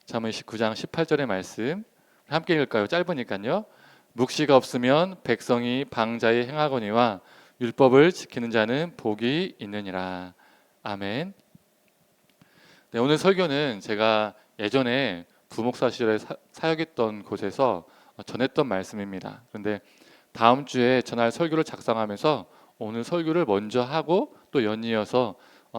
잠언 29장 18절의 말씀 함께 읽을까요? 짧으니까요. 묵시가 없으면 백성이 방자히 행하거니와 율법을 지키는 자는 복이 있느니라. 아멘. 네, 오늘 설교는 제가 예전에 부목사 시절에 사역했던 곳에서 전했던 말씀입니다. 그런데 다음 주에 전할 설교를 작성하면서 오늘 설교를 먼저 하고 또 연이어서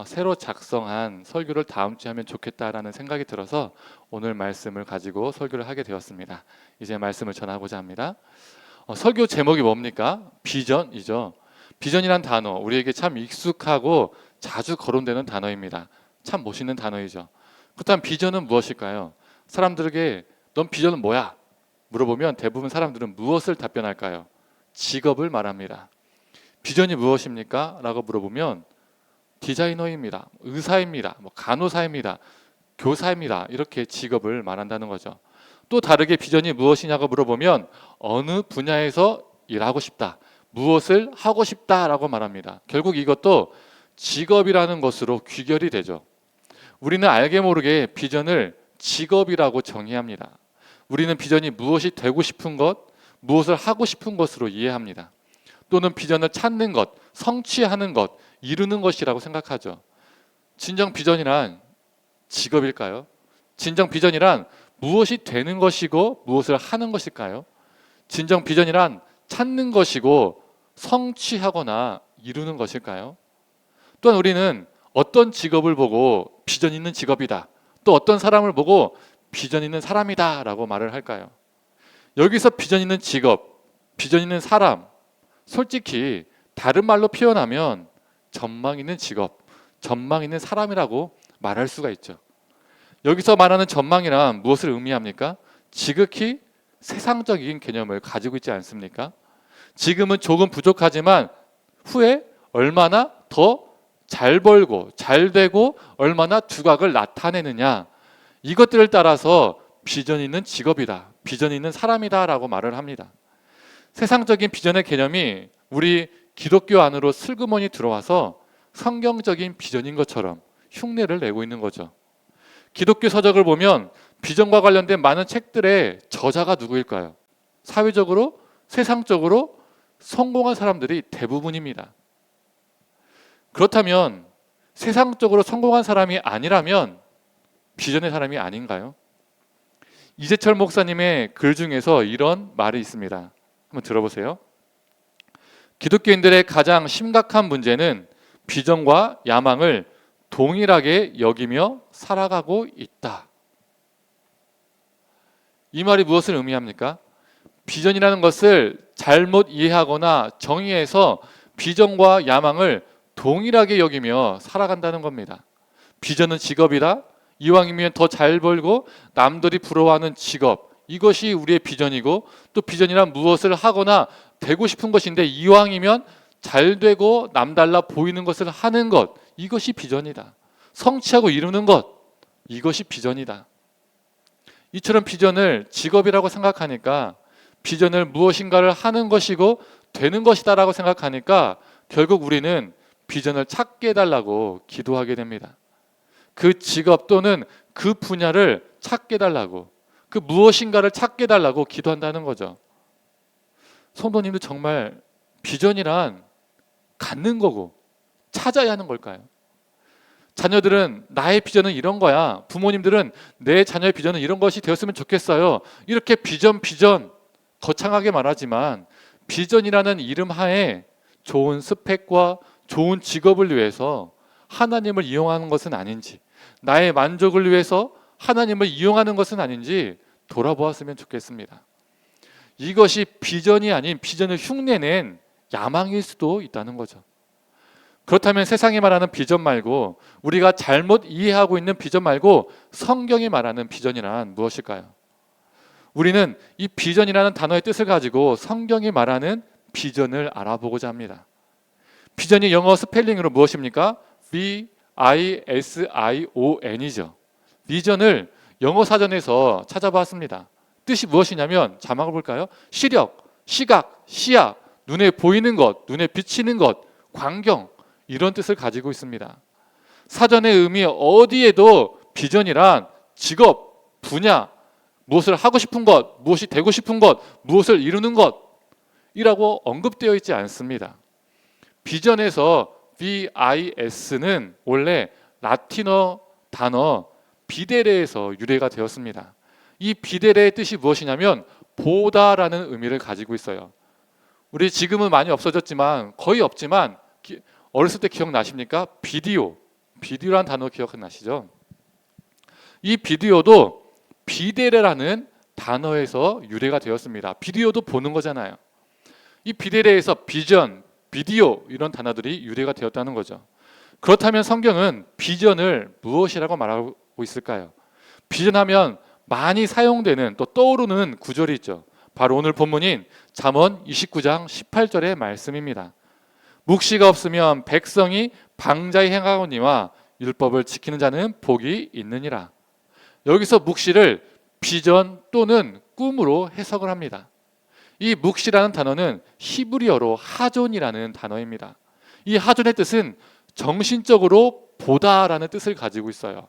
새로 작성한 설교를 다음 주에 하면 좋겠다라는 생각이 들어서 오늘 말씀을 가지고 설교를 하게 되었습니다. 이제 말씀을 전하고자 합니다. 설교 제목이 뭡니까? 비전이죠. 비전이란 단어, 우리에게 참 익숙하고 자주 거론되는 단어입니다. 참 멋있는 단어이죠. 그렇다면 비전은 무엇일까요? 사람들에게 넌 비전은 뭐야? 물어보면 대부분 사람들은 무엇을 답변할까요? 직업을 말합니다. 비전이 무엇입니까? 라고 물어보면 디자이너입니다. 의사입니다. 간호사입니다. 교사입니다. 이렇게 직업을 말한다는 거죠. 또 다르게 비전이 무엇이냐고 물어보면 어느 분야에서 일하고 싶다. 무엇을 하고 싶다라고 말합니다. 결국 이것도 직업이라는 것으로 귀결이 되죠. 우리는 알게 모르게 비전을 직업이라고 정의합니다. 우리는 비전이 무엇이 되고 싶은 것, 무엇을 하고 싶은 것으로 이해합니다. 또는 비전을 찾는 것, 성취하는 것, 이루는 것이라고 생각하죠. 진정 비전이란 직업일까요? 진정 비전이란 무엇이 되는 것이고 무엇을 하는 것일까요? 진정 비전이란 찾는 것이고 성취하거나 이루는 것일까요? 또한 우리는 어떤 직업을 보고 비전 있는 직업이다, 또 어떤 사람을 보고 비전 있는 사람이다 라고 말을 할까요? 여기서 비전 있는 직업, 비전 있는 사람, 솔직히 다른 말로 표현하면 전망 있는 직업, 전망 있는 사람이라고 말할 수가 있죠. 여기서 말하는 전망이란 무엇을 의미합니까? 지극히 세상적인 개념을 가지고 있지 않습니까? 지금은 조금 부족하지만 후에 얼마나 더 잘 벌고 잘 되고 얼마나 두각을 나타내느냐, 이것들을 따라서 비전 있는 직업이다, 비전 있는 사람이다 라고 말을 합니다. 세상적인 비전의 개념이 우리 기독교 안으로 슬그머니 들어와서 성경적인 비전인 것처럼 흉내를 내고 있는 거죠. 기독교 서적을 보면 비전과 관련된 많은 책들의 저자가 누구일까요? 사회적으로, 세상적으로 성공한 사람들이 대부분입니다. 그렇다면 세상적으로 성공한 사람이 아니라면 비전의 사람이 아닌가요? 이재철 목사님의 글 중에서 이런 말이 있습니다. 한번 들어보세요. 기독교인들의 가장 심각한 문제는 비전과 야망을 동일하게 여기며 살아가고 있다. 이 말이 무엇을 의미합니까? 비전이라는 것을 잘못 이해하거나 정의해서 비전과 야망을 동일하게 여기며 살아간다는 겁니다. 비전은 직업이다. 이왕이면 더 잘 벌고 남들이 부러워하는 직업, 이것이 우리의 비전이고, 또 비전이란 무엇을 하거나 되고 싶은 것인데 이왕이면 잘 되고 남달라 보이는 것을 하는 것, 이것이 비전이다. 성취하고 이루는 것, 이것이 비전이다. 이처럼 비전을 직업이라고 생각하니까, 비전을 무엇인가를 하는 것이고 되는 것이다라고 생각하니까 결국 우리는 비전을 찾게 해달라고 기도하게 됩니다. 그 직업 또는 그 분야를 찾게 해달라고, 그 무엇인가를 찾게 해달라고 기도한다는 거죠. 성도님도 정말 비전이란 갖는 거고 찾아야 하는 걸까요? 자녀들은 나의 비전은 이런 거야, 부모님들은 내 자녀의 비전은 이런 것이 되었으면 좋겠어요, 이렇게 비전 거창하게 말하지만 비전이라는 이름 하에 좋은 스펙과 좋은 직업을 위해서 하나님을 이용하는 것은 아닌지, 나의 만족을 위해서 하나님을 이용하는 것은 아닌지 돌아보았으면 좋겠습니다. 이것이 비전이 아닌 비전을 흉내낸 야망일 수도 있다는 거죠. 그렇다면 세상이 말하는 비전 말고, 우리가 잘못 이해하고 있는 비전 말고 성경이 말하는 비전이란 무엇일까요? 우리는 이 비전이라는 단어의 뜻을 가지고 성경이 말하는 비전을 알아보고자 합니다. 비전이 영어 스펠링으로 무엇입니까? V-I-S-I-O-N이죠. 비전을 영어 사전에서 찾아봤습니다. 뜻이 무엇이냐면, 자막을 볼까요? 시력, 시각, 시야, 눈에 보이는 것, 눈에 비치는 것, 광경, 이런 뜻을 가지고 있습니다. 사전의 의미 어디에도 비전이란 직업, 분야, 무엇을 하고 싶은 것, 무엇이 되고 싶은 것, 무엇을 이루는 것이라고 언급되어 있지 않습니다. 비전에서 VIS는 원래 라틴어 단어 비데레에서 유래가 되었습니다. 이 비데레의 뜻이 무엇이냐면 보다라는 의미를 가지고 있어요. 우리 지금은 많이 없어졌지만 거의 없지만 어렸을 때 기억나십니까? 비디오라는 단어 기억나시죠? 이 비디오도 비데레라는 단어에서 유래가 되었습니다. 비디오도 보는 거잖아요. 이 비데레에서 비전, 비디오 이런 단어들이 유래가 되었다는 거죠. 그렇다면 성경은 비전을 무엇이라고 말하고 있을까요? 비전하면 많이 사용되는 또 떠오르는 구절이 있죠. 바로 오늘 본문인 잠언 29장 18절의 말씀입니다. 묵시가 없으면 백성이 방자히 행하거니와 율법을 지키는 자는 복이 있느니라. 여기서 묵시를 비전 또는 꿈으로 해석을 합니다. 이 묵시라는 단어는 히브리어로 하존이라는 단어입니다. 이 하존의 뜻은 정신적으로 보다라는 뜻을 가지고 있어요.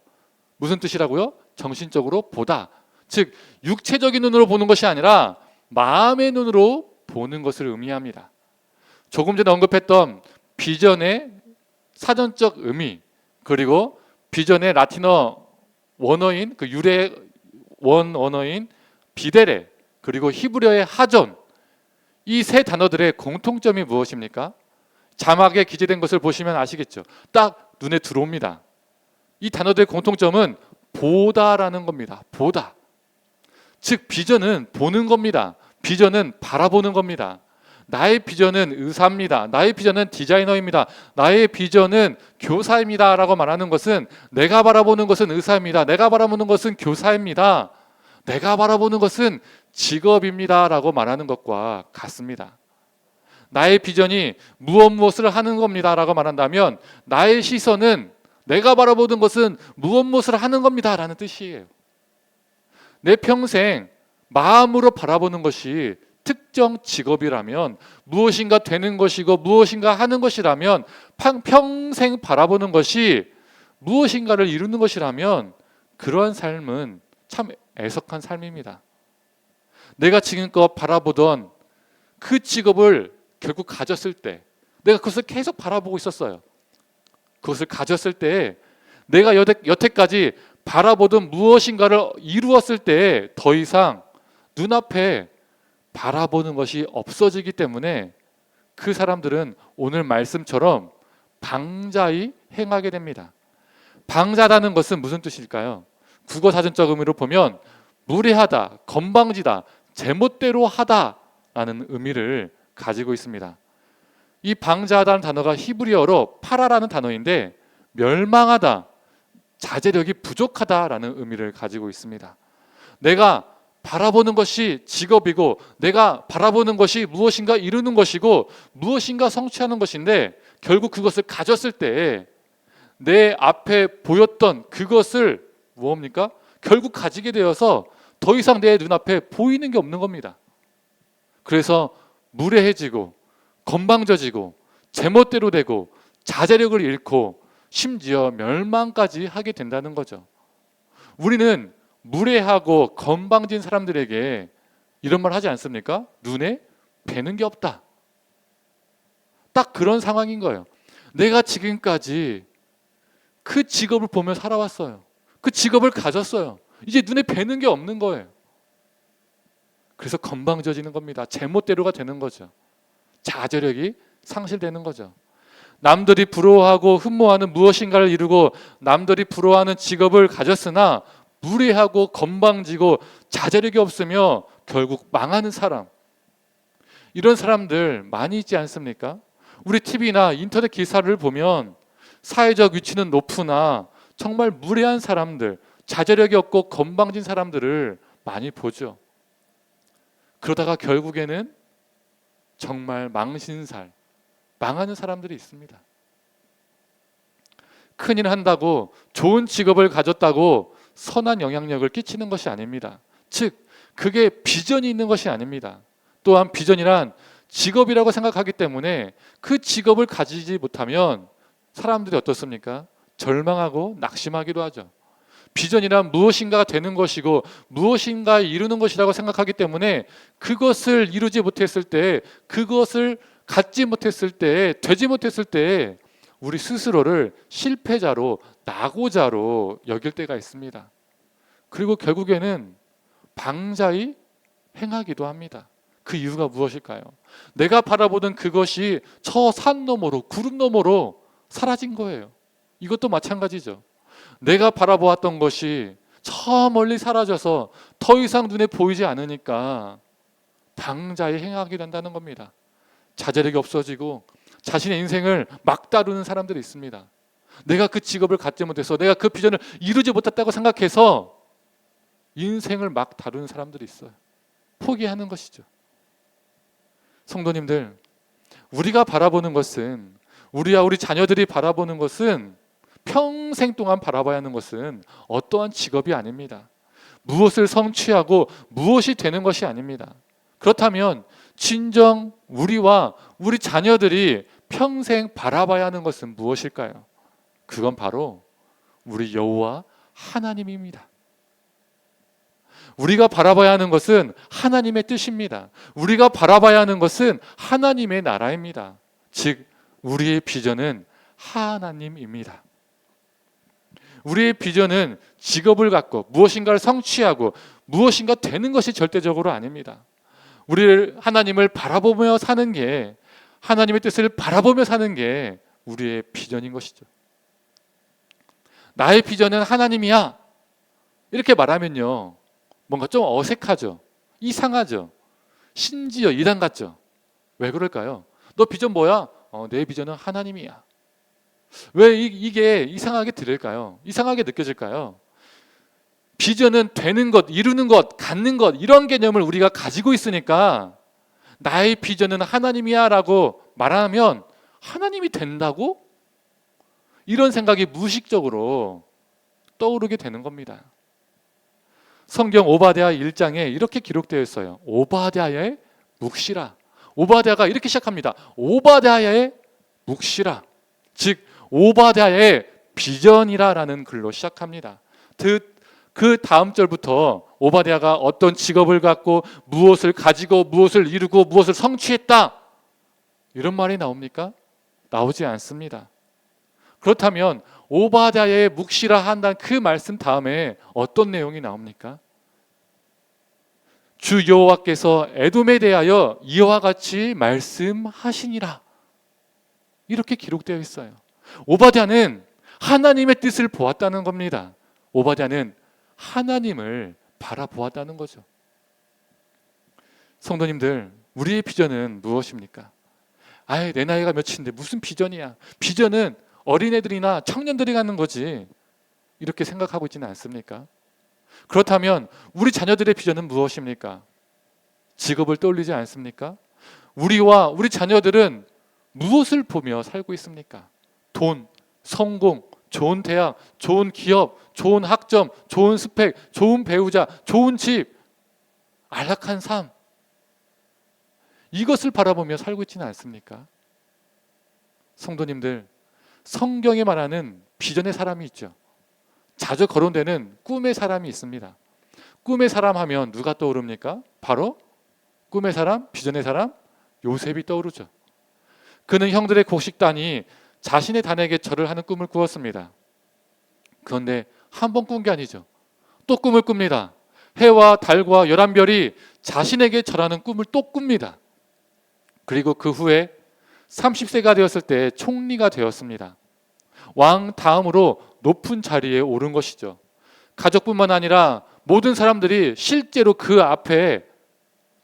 무슨 뜻이라고요? 정신적으로 보다. 즉 육체적인 눈으로 보는 것이 아니라 마음의 눈으로 보는 것을 의미합니다. 조금 전에 언급했던 비전의 사전적 의미, 그리고 비전의 라틴어 원어인 그 유래 원 언어인 비데레, 그리고 히브리어의 하존, 이 세 단어들의 공통점이 무엇입니까? 자막에 기재된 것을 보시면 아시겠죠. 딱 눈에 들어옵니다. 이 단어들의 공통점은 보다라는 겁니다. 보다. 즉 비전은 보는 겁니다. 비전은 바라보는 겁니다. 나의 비전은 의사입니다. 나의 비전은 디자이너입니다. 나의 비전은 교사입니다 라고 말하는 것은 내가 바라보는 것은 의사입니다. 내가 바라보는 것은 교사입니다. 내가 바라보는 것은 직업입니다 라고 말하는 것과 같습니다. 나의 비전이 무엇을 하는 겁니다 라고 말한다면 나의 시선은 내가 바라보는 것은 무엇을 하는 겁니다 라는 뜻이에요. 내 평생 마음으로 바라보는 것이 특정 직업이라면, 무엇인가 되는 것이고 무엇인가 하는 것이라면, 평생 바라보는 것이 무엇인가를 이루는 것이라면 그러한 삶은 참 애석한 삶입니다. 내가 지금껏 바라보던 그 직업을 결국 가졌을 때, 내가 그것을 계속 바라보고 있었어요. 그것을 가졌을 때 내가 여태까지 바라보던 무엇인가를 이루었을 때 더 이상 눈앞에 바라보는 것이 없어지기 때문에 그 사람들은 오늘 말씀처럼 방자히 행하게 됩니다. 방자라는 것은 무슨 뜻일까요? 국어 사전적 의미로 보면 무례하다, 건방지다, 제멋대로 하다라는 의미를 가지고 있습니다. 이 방자하다는 단어가 히브리어로 파라라는 단어인데 멸망하다, 자제력이 부족하다라는 의미를 가지고 있습니다. 내가 바라보는 것이 직업이고, 내가 바라보는 것이 무엇인가 이루는 것이고 무엇인가 성취하는 것인데, 결국 그것을 가졌을 때 내 앞에 보였던 그것을 무엇입니까? 결국 가지게 되어서 더 이상 내 눈앞에 보이는 게 없는 겁니다. 그래서 무례해지고 건방져지고 제멋대로 되고 자제력을 잃고 심지어 멸망까지 하게 된다는 거죠. 우리는 무례하고 건방진 사람들에게 이런 말 하지 않습니까? 눈에 뵈는 게 없다. 딱 그런 상황인 거예요. 내가 지금까지 그 직업을 보며 살아왔어요. 그 직업을 가졌어요. 이제 눈에 뵈는 게 없는 거예요. 그래서 건방져지는 겁니다. 제멋대로가 되는 거죠. 자제력이 상실되는 거죠. 남들이 부러워하고 흠모하는 무엇인가를 이루고 남들이 부러워하는 직업을 가졌으나 무례하고 건방지고 자제력이 없으며 결국 망하는 사람, 이런 사람들 많이 있지 않습니까? 우리 TV나 인터넷 기사를 보면 사회적 위치는 높으나 정말 무례한 사람들, 자제력이 없고 건방진 사람들을 많이 보죠. 그러다가 결국에는 정말 망신살, 망하는 사람들이 있습니다. 큰일 한다고, 좋은 직업을 가졌다고 선한 영향력을 끼치는 것이 아닙니다. 즉, 그게 비전이 있는 것이 아닙니다. 또한 비전이란 직업이라고 생각하기 때문에 그 직업을 가지지 못하면 사람들이 어떻습니까? 절망하고 낙심하기도 하죠. 비전이란 무엇인가가 되는 것이고 무엇인가 이루는 것이라고 생각하기 때문에 그것을 이루지 못했을 때, 그것을 갖지 못했을 때, 되지 못했을 때 우리 스스로를 실패자로, 낙오자로 여길 때가 있습니다. 그리고 결국에는 방자히 행하기도 합니다. 그 이유가 무엇일까요? 내가 바라보던 그것이 저 산 너머로, 구름 너머로 사라진 거예요. 이것도 마찬가지죠. 내가 바라보았던 것이 저 멀리 사라져서 더 이상 눈에 보이지 않으니까 방자히 행하게 된다는 겁니다. 자제력이 없어지고 자신의 인생을 막 다루는 사람들이 있습니다. 내가 그 직업을 갖지 못해서, 내가 그 비전을 이루지 못했다고 생각해서 인생을 막 다루는 사람들이 있어요. 포기하는 것이죠. 성도님들, 우리가 바라보는 것은, 우리와 우리 자녀들이 바라보는 것은, 평생 동안 바라봐야 하는 것은 어떠한 직업이 아닙니다. 무엇을 성취하고 무엇이 되는 것이 아닙니다. 그렇다면 진정 우리와 우리 자녀들이 평생 바라봐야 하는 것은 무엇일까요? 그건 바로 우리 여호와 하나님입니다. 우리가 바라봐야 하는 것은 하나님의 뜻입니다. 우리가 바라봐야 하는 것은 하나님의 나라입니다. 즉 우리의 비전은 하나님입니다. 우리의 비전은 직업을 갖고 무엇인가를 성취하고 무엇인가 되는 것이 절대적으로 아닙니다. 우리를 하나님을 바라보며 사는 게, 하나님의 뜻을 바라보며 사는 게 우리의 비전인 것이죠. 나의 비전은 하나님이야, 이렇게 말하면요 뭔가 좀 어색하죠. 이상하죠. 심지어 이단 같죠. 왜 그럴까요? 너 비전 뭐야? 내 비전은 하나님이야. 왜 이게 이상하게 들릴까요? 이상하게 느껴질까요? 비전은 되는 것, 이루는 것, 갖는 것, 이런 개념을 우리가 가지고 있으니까 나의 비전은 하나님이야 라고 말하면 하나님이 된다고? 이런 생각이 무의식적으로 떠오르게 되는 겁니다. 성경 오바댜 1장에 이렇게 기록되어 있어요. 오바댜의 묵시라. 오바댜가 이렇게 시작합니다. 오바댜의 묵시라. 즉 오바댜의 비전이라라는 글로 시작합니다. 그 다음 절부터 오바댜가 어떤 직업을 갖고 무엇을 가지고 무엇을 이루고 무엇을 성취했다, 이런 말이 나옵니까? 나오지 않습니다. 그렇다면 오바댜의 묵시라 한다는 그 말씀 다음에 어떤 내용이 나옵니까? 주 여호와께서 에돔에 대하여 이와 같이 말씀하시니라, 이렇게 기록되어 있어요. 오바댜는 하나님의 뜻을 보았다는 겁니다. 오바댜는 하나님을 바라보았다는 거죠. 성도님들, 우리의 비전은 무엇입니까? 내 나이가 몇인데 무슨 비전이야? 비전은 어린애들이나 청년들이 갖는 거지, 이렇게 생각하고 있지는 않습니까? 그렇다면 우리 자녀들의 비전은 무엇입니까? 직업을 떠올리지 않습니까? 우리와 우리 자녀들은 무엇을 보며 살고 있습니까? 돈, 성공, 좋은 대학, 좋은 기업, 좋은 학점, 좋은 스펙, 좋은 배우자, 좋은 집, 안락한 삶, 이것을 바라보며 살고 있지는 않습니까? 성도님들, 성경에 말하는 비전의 사람이 있죠. 자주 거론되는 꿈의 사람이 있습니다. 꿈의 사람 하면 누가 떠오릅니까? 바로 꿈의 사람, 비전의 사람, 요셉이 떠오르죠. 그는 형들의 곡식단이 자신의 단에게 절을 하는 꿈을 꾸었습니다. 그런데 한 번 꾼 게 아니죠. 또 꿈을 꿉니다. 해와 달과 11별이 자신에게 절하는 꿈을 또 꿉니다. 그리고 그 후에 30세가 되었을 때 총리가 되었습니다. 왕 다음으로 높은 자리에 오른 것이죠. 가족뿐만 아니라 모든 사람들이 실제로 그 앞에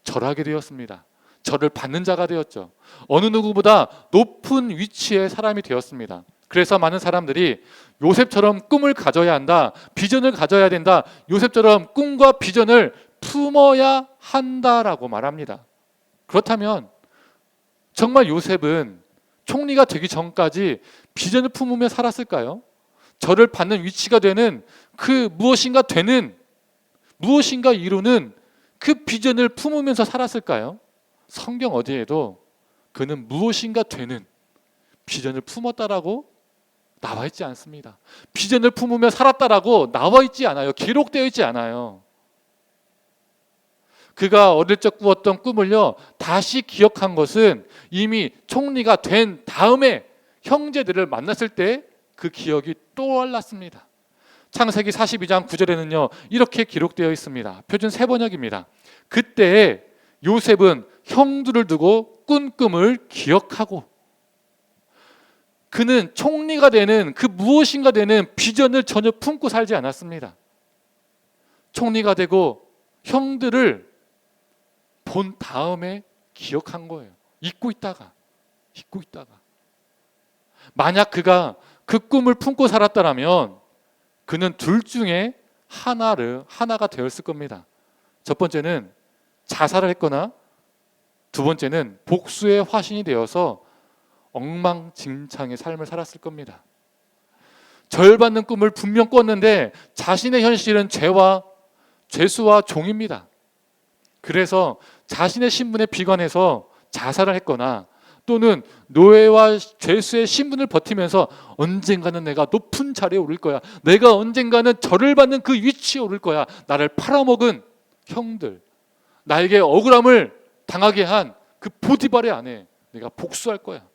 절하게 되었습니다. 절을 받는 자가 되었죠. 어느 누구보다 높은 위치의 사람이 되었습니다. 그래서 많은 사람들이 요셉처럼 꿈을 가져야 한다, 비전을 가져야 된다, 요셉처럼 꿈과 비전을 품어야 한다라고 말합니다. 그렇다면 정말 요셉은 총리가 되기 전까지 비전을 품으며 살았을까요? 저를 받는 위치가 되는 그 무엇인가 되는, 무엇인가 이루는 그 비전을 품으면서 살았을까요? 성경 어디에도 그는 무엇인가 되는 비전을 품었다라고 나와 있지 않습니다. 비전을 품으며 살았다라고 나와 있지 않아요. 기록되어 있지 않아요. 그가 어릴 적 꾸었던 꿈을요, 다시 기억한 것은 이미 총리가 된 다음에 형제들을 만났을 때 그 기억이 떠올랐습니다. 창세기 42장 9절에는요, 이렇게 기록되어 있습니다. 표준 세번역입니다. 그때 요셉은 형들을 두고 꾼 꿈을 기억하고, 그는 총리가 되는 그 무엇인가 되는 비전을 전혀 품고 살지 않았습니다. 총리가 되고 형들을 본 다음에 기억한 거예요. 잊고 있다가. 만약 그가 그 꿈을 품고 살았다면 그는 둘 중에 하나가 되었을 겁니다. 첫 번째는 자살을 했거나 두 번째는 복수의 화신이 되어서 엉망진창의 삶을 살았을 겁니다. 절받는 꿈을 분명 꿨는데 자신의 현실은 죄수와 종입니다. 그래서 자신의 신분에 비관해서 자살을 했거나 또는 노예와 죄수의 신분을 버티면서 언젠가는 내가 높은 자리에 오를 거야. 내가 언젠가는 절을 받는 그 위치에 오를 거야. 나를 팔아먹은 형들, 나에게 억울함을 당하게 한 그 보디발의 아내, 내가 복수할 거야.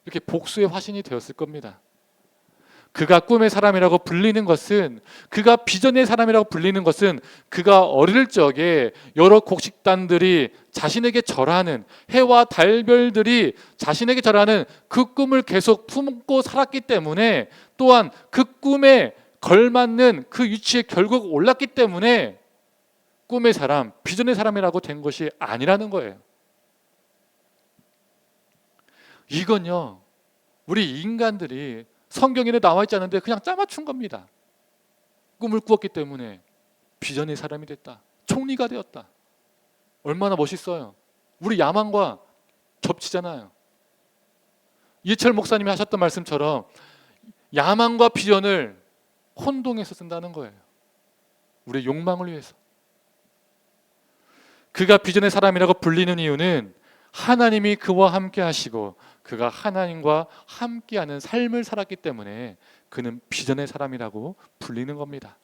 이렇게 복수의 화신이 되었을 겁니다. 그가 꿈의 사람이라고 불리는 것은, 그가 비전의 사람이라고 불리는 것은 그가 어릴 적에 여러 곡식단들이 자신에게 절하는, 해와 달별들이 자신에게 절하는 그 꿈을 계속 품고 살았기 때문에, 또한 그 꿈에 걸맞는 그 위치에 결국 올랐기 때문에 꿈의 사람, 비전의 사람이라고 된 것이 아니라는 거예요. 이건요, 우리 인간들이 성경에는 나와 있지 않은데 그냥 짜맞춘 겁니다. 꿈을 꾸었기 때문에 비전의 사람이 됐다. 총리가 되었다. 얼마나 멋있어요. 우리 야망과 겹치잖아요. 이해철 목사님이 하셨던 말씀처럼 야망과 비전을 혼동해서 쓴다는 거예요. 우리의 욕망을 위해서. 그가 비전의 사람이라고 불리는 이유는 하나님이 그와 함께 하시고 그가 하나님과 함께하는 삶을 살았기 때문에 그는 비전의 사람이라고 불리는 겁니다.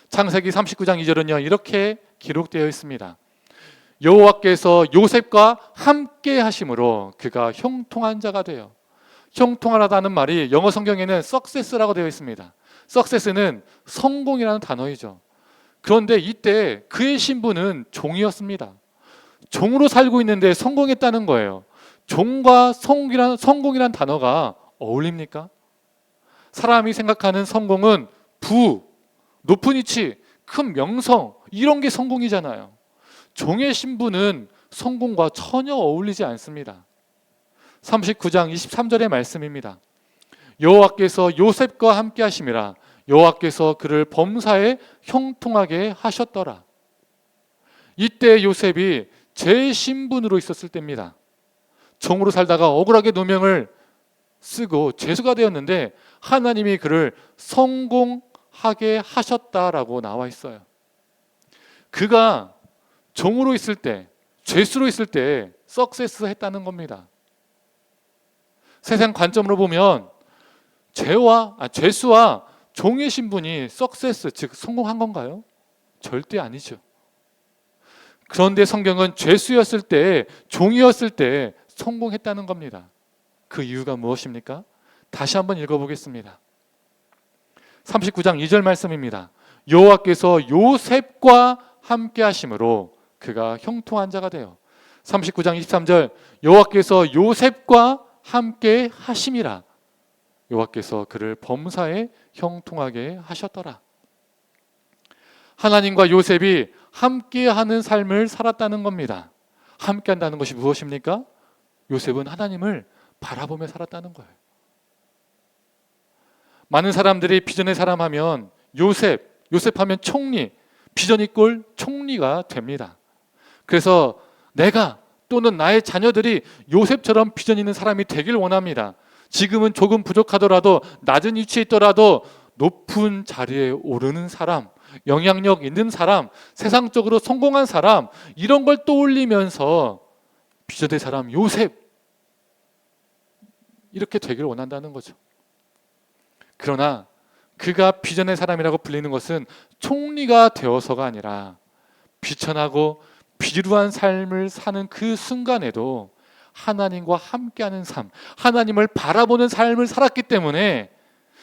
창세기 39장 2절은요, 이렇게 기록되어 있습니다. 여호와께서 요셉과 함께 하심으로 그가 형통한 자가 되어. 형통하다는 말이 영어 성경에는 success라고 되어 있습니다. success는 성공이라는 단어이죠. 그런데 이때 그의 신분은 종이었습니다. 종으로 살고 있는데 성공했다는 거예요. 종과 성공이란 단어가 어울립니까? 사람이 생각하는 성공은 높은 위치, 큰 명성, 이런 게 성공이잖아요. 종의 신분은 성공과 전혀 어울리지 않습니다. 39장 23절의 말씀입니다. 여호와께서 요셉과 함께 하심이라. 여호와께서 그를 범사에 형통하게 하셨더라. 이때 요셉이 제 신분으로 있었을 때입니다. 종으로 살다가 억울하게 누명을 쓰고 죄수가 되었는데 하나님이 그를 성공하게 하셨다라고 나와 있어요. 그가 종으로 있을 때, 죄수로 있을 때 석세스 했다는 겁니다. 세상 관점으로 보면 죄수와 종의 신분이 석세스, 즉 성공한 건가요? 절대 아니죠. 그런데 성경은 죄수였을 때, 종이었을 때 성공했다는 겁니다. 그 이유가 무엇입니까? 다시 한번 읽어보겠습니다. 39장 2절 말씀입니다. 여호와께서 요셉과 함께 하심으로 그가 형통한 자가 되어. 39장 23절 여호와께서 요셉과 함께 하심이라. 여호와께서 그를 범사에 형통하게 하셨더라. 하나님과 요셉이 함께하는 삶을 살았다는 겁니다. 함께한다는 것이 무엇입니까? 요셉은 하나님을 바라보며 살았다는 거예요. 많은 사람들이 비전의 사람 하면 요셉하면 총리, 비전 이꼴 총리가 됩니다. 그래서 내가 또는 나의 자녀들이 요셉처럼 비전 있는 사람이 되길 원합니다. 지금은 조금 부족하더라도, 낮은 위치에 있더라도 높은 자리에 오르는 사람, 영향력 있는 사람, 세상적으로 성공한 사람, 이런 걸 떠올리면서 비전의 사람 요셉, 이렇게 되기를 원한다는 거죠. 그러나 그가 비전의 사람이라고 불리는 것은 총리가 되어서가 아니라 비천하고 비루한 삶을 사는 그 순간에도 하나님과 함께하는 삶, 하나님을 바라보는 삶을 살았기 때문에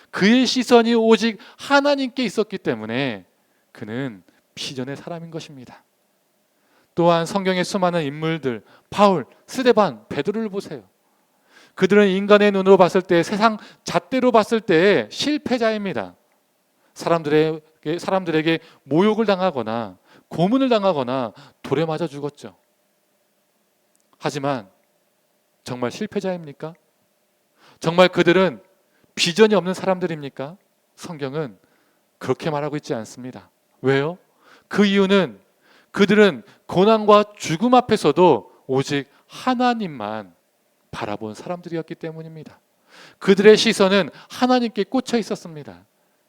그의 시선이 오직 하나님께 있었기 때문에 그는 비전의 사람인 것입니다. 또한 성경의 수많은 인물들, 바울, 스데반, 베드로를 보세요. 그들은 인간의 눈으로 봤을 때, 세상 잣대로 봤을 때 실패자입니다. 사람들에게 모욕을 당하거나 고문을 당하거나 돌에 맞아 죽었죠. 하지만 정말 실패자입니까? 정말 그들은 비전이 없는 사람들입니까? 성경은 그렇게 말하고 있지 않습니다. 왜요? 그 이유는 그들은 고난과 죽음 앞에서도 오직 하나님만 바라본 사람들이었기 때문입니다. 그들의 시선은 하나님께 꽂혀 있었습니다.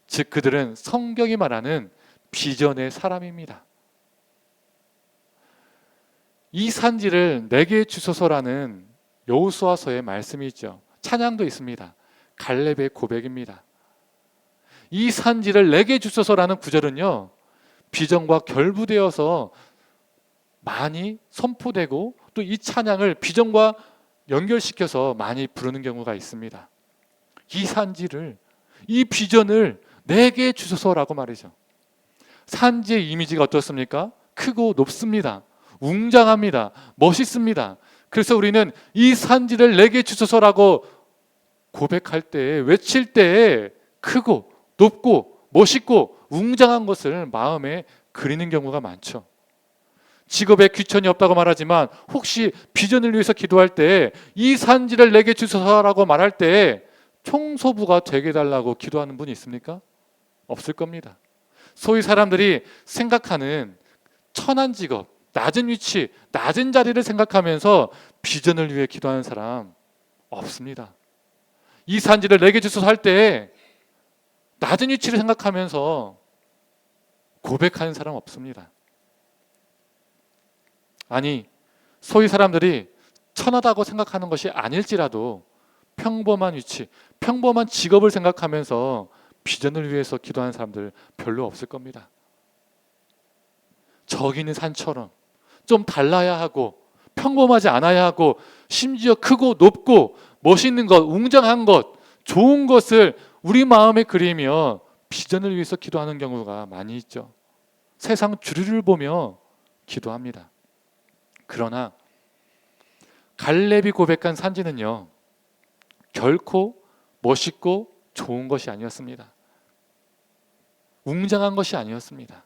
즉 그들은 성경이 말하는 비전의 사람입니다. 이 산지를 내게 주소서라는 여호수아서의 말씀이 있죠. 찬양도 있습니다. 갈렙의 고백입니다. 이 산지를 내게 주소서라는 구절은요, 비전과 결부되어서 많이 선포되고 또 이 찬양을 비전과 연결시켜서 많이 부르는 경우가 있습니다. 이 산지를, 이 비전을 내게 주소서라고 말이죠. 산지의 이미지가 어떻습니까? 크고 높습니다. 웅장합니다. 멋있습니다. 그래서 우리는 이 산지를 내게 주소서라고 고백할 때, 외칠 때 크고 높고 멋있고 웅장한 것을 마음에 그리는 경우가 많죠. 직업에 귀천이 없다고 말하지만 혹시 비전을 위해서 기도할 때 이 산지를 내게 주소서라고 말할 때 총소부가 되게 해달라고 기도하는 분이 있습니까? 없을 겁니다. 소위 사람들이 생각하는 천한 직업, 낮은 위치, 낮은 자리를 생각하면서 비전을 위해 기도하는 사람 없습니다. 이 산지를 내게 주소서 할 때 낮은 위치를 생각하면서 고백하는 사람 없습니다. 아니, 소위 사람들이 천하다고 생각하는 것이 아닐지라도 평범한 위치, 평범한 직업을 생각하면서 비전을 위해서 기도하는 사람들 별로 없을 겁니다. 저기 있는 산처럼 좀 달라야 하고 평범하지 않아야 하고 심지어 크고 높고 멋있는 것, 웅장한 것, 좋은 것을 우리 마음에 그리며 비전을 위해서 기도하는 경우가 많이 있죠. 세상 주류를 보며 기도합니다. 그러나 갈렙이 고백한 산지는요, 결코 멋있고 좋은 것이 아니었습니다. 웅장한 것이 아니었습니다.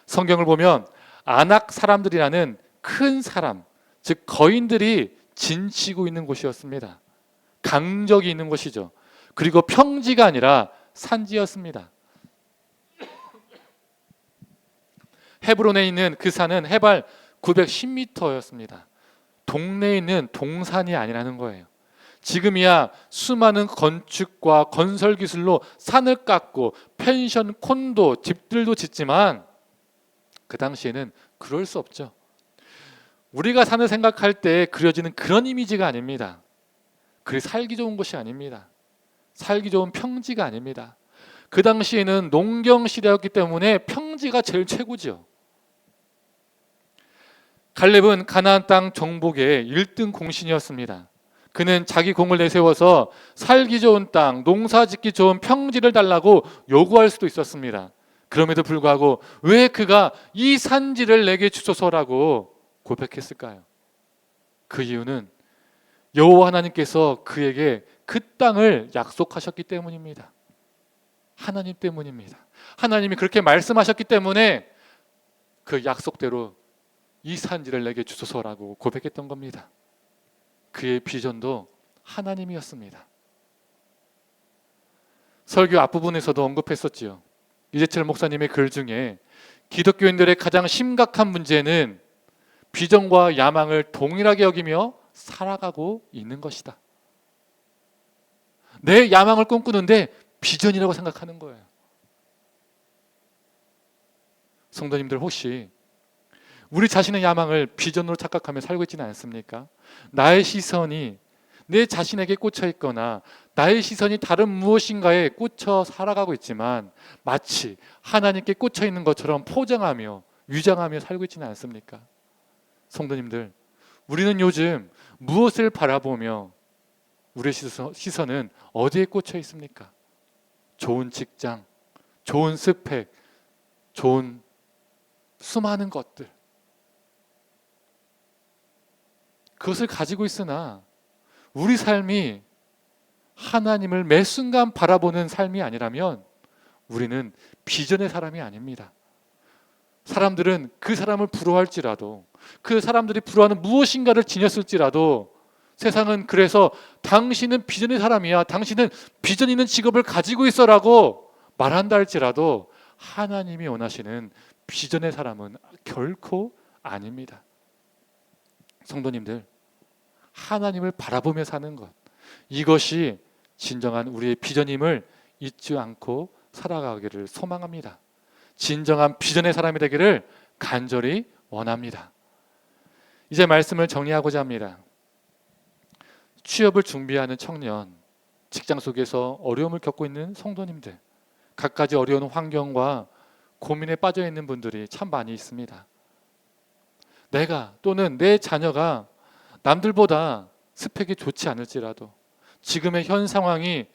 성경을 보면 아낙 사람들이라는 큰 사람, 즉 거인들이 진치고 있는 곳이었습니다. 강적이 있는 곳이죠. 그리고 평지가 아니라 산지였습니다. 헤브론에 있는 그 산은 해발 910m였습니다. 동네에 있는 동산이 아니라는 거예요. 지금이야 수많은 건축과 건설 기술로 산을 깎고 펜션, 콘도, 집들도 짓지만 그 당시에는 그럴 수 없죠. 우리가 산을 생각할 때 그려지는 그런 이미지가 아닙니다. 그리 살기 좋은 곳이 아닙니다. 살기 좋은 평지가 아닙니다. 그 당시에는 농경 시대였기 때문에 평지가 제일 최고죠. 갈렙은 가나안 땅 정복의 1등 공신이었습니다. 그는 자기 공을 내세워서 살기 좋은 땅, 농사 짓기 좋은 평지를 달라고 요구할 수도 있었습니다. 그럼에도 불구하고 왜 그가 이 산지를 내게 주소서라고 고백했을까요? 그 이유는 여호와 하나님께서 그에게 그 땅을 약속하셨기 때문입니다. 하나님 때문입니다. 하나님이 그렇게 말씀하셨기 때문에 그 약속대로 이 산지를 내게 주소서라고 고백했던 겁니다. 그의 비전도 하나님이었습니다. 설교 앞부분에서도 언급했었지요. 이재철 목사님의 글 중에 기독교인들의 가장 심각한 문제는 비전과 야망을 동일하게 여기며 살아가고 있는 것이다. 내 야망을 꿈꾸는데 비전이라고 생각하는 거예요. 성도님들 혹시 우리 자신의 야망을 비전으로 착각하며 살고 있지는 않습니까? 나의 시선이, 내 자신에게 꽂혀 있거나 나의 시선이 다른 무엇인가에 꽂혀 살아가고 있지만 마치 하나님께 꽂혀 있는 것처럼 포장하며 위장하며 살고 있지는 않습니까? 성도님들, 우리는 요즘 무엇을 바라보며 우리의 시선은 어디에 꽂혀 있습니까? 좋은 직장, 좋은 스펙, 좋은 수많은 것들, 그것을 가지고 있으나 우리 삶이 하나님을 매 순간 바라보는 삶이 아니라면 우리는 비전의 사람이 아닙니다. 사람들은 그 사람을 부러워할지라도, 그 사람들이 부러워하는 무엇인가를 지녔을지라도, 세상은 그래서 당신은 비전의 사람이야, 당신은 비전 있는 직업을 가지고 있어라고 말한다 할지라도 하나님이 원하시는 비전의 사람은 결코 아닙니다. 성도님들, 하나님을 바라보며 사는 것, 이것이 진정한 우리의 비전임을 잊지 않고 살아가기를 소망합니다. 진정한 비전의 사람이 되기를 간절히 원합니다. 이제 말씀을 정리하고자 합니다. 취업을 준비하는 청년, 직장 속에서 어려움을 겪고 있는 성도님들, 갖가지 어려운 환경과 고민에 빠져 있는 분들이 참 많이 있습니다. 내가 또는 내 자녀가 남들보다 스펙이 좋지 않을지라도, 지금의 현 상황이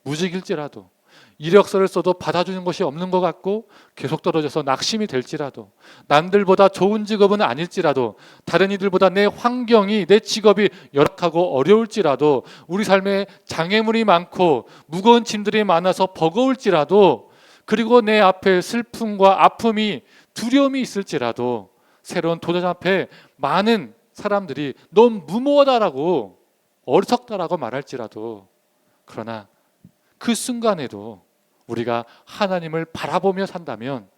무직일지라도, 이력서를 써도 받아주는 것이 없는 것 같고 계속 떨어져서 낙심이 될지라도, 남들보다 좋은 직업은 아닐지라도, 다른 이들보다 내 환경이, 내 직업이 열악하고 어려울지라도, 우리 삶에 장애물이 많고 무거운 짐들이 많아서 버거울지라도, 그리고 내 앞에 슬픔과 아픔이, 두려움이 있을지라도, 새로운 도전 앞에 많은 사람들이 너무 무모하다라고, 어리석다라고 말할지라도, 그러나 그 순간에도 우리가 하나님을 바라보며 산다면,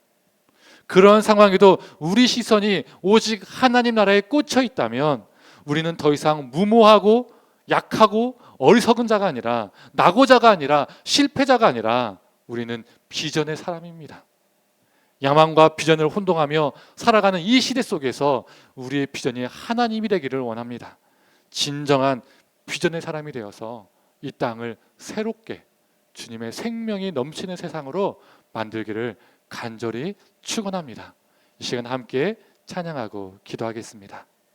그런 상황에도 우리 시선이 오직 하나님 나라에 꽂혀 있다면 우리는 더 이상 무모하고 약하고 어리석은 자가 아니라, 낙오자가 아니라, 실패자가 아니라 우리는 비전의 사람입니다. 야망과 비전을 혼동하며 살아가는 이 시대 속에서 우리의 비전이 하나님이 되기를 원합니다. 진정한 비전의 사람이 되어서 이 땅을 새롭게 주님의 생명이 넘치는 세상으로 만들기를 간절히 축원합니다. 이 시간 함께 찬양하고 기도하겠습니다.